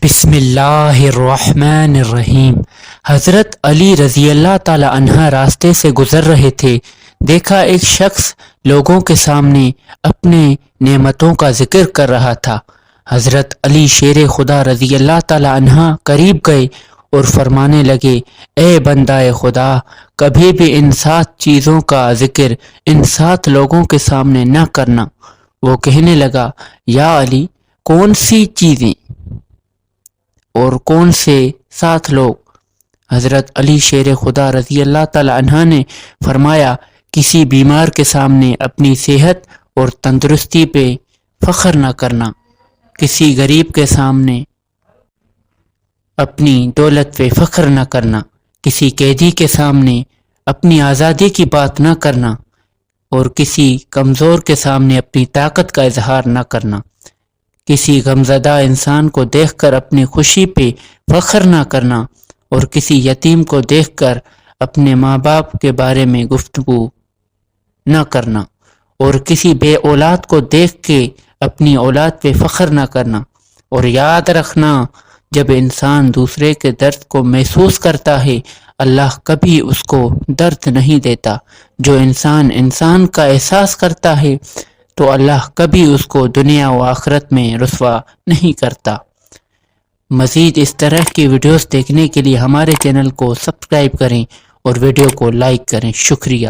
بسم اللہ الرحمن الرحیم۔ حضرت علی رضی اللہ تعالی عنہ راستے سے گزر رہے تھے، دیکھا ایک شخص لوگوں کے سامنے اپنے نعمتوں کا ذکر کر رہا تھا۔ حضرت علی شیر خدا رضی اللہ تعالی عنہ قریب گئے اور فرمانے لگے، اے بندہ خدا، کبھی بھی ان 7 چیزوں کا ذکر ان 7 لوگوں کے سامنے نہ کرنا۔ وہ کہنے لگا، یا علی، کون سی چیزیں اور کون سے 7 لوگ؟ حضرت علی شیر خدا رضی اللہ تعالی عنہ نے فرمایا، کسی بیمار کے سامنے اپنی صحت اور تندرستی پہ فخر نہ کرنا، کسی غریب کے سامنے اپنی دولت پہ فخر نہ کرنا، کسی قیدی کے سامنے اپنی آزادی کی بات نہ کرنا، اور کسی کمزور کے سامنے اپنی طاقت کا اظہار نہ کرنا، کسی غمزدہ انسان کو دیکھ کر اپنی خوشی پہ فخر نہ کرنا، اور کسی یتیم کو دیکھ کر اپنے ماں باپ کے بارے میں گفتگو نہ کرنا، اور کسی بے اولاد کو دیکھ کے اپنی اولاد پہ فخر نہ کرنا۔ اور یاد رکھنا، جب انسان دوسرے کے درد کو محسوس کرتا ہے، اللہ کبھی اس کو درد نہیں دیتا۔ جو انسان کا احساس کرتا ہے تو اللہ کبھی اس کو دنیا و آخرت میں رسوا نہیں کرتا۔ مزید اس طرح کی ویڈیوز دیکھنے کے لیے ہمارے چینل کو سبسکرائب کریں اور ویڈیو کو لائک کریں۔ شکریہ۔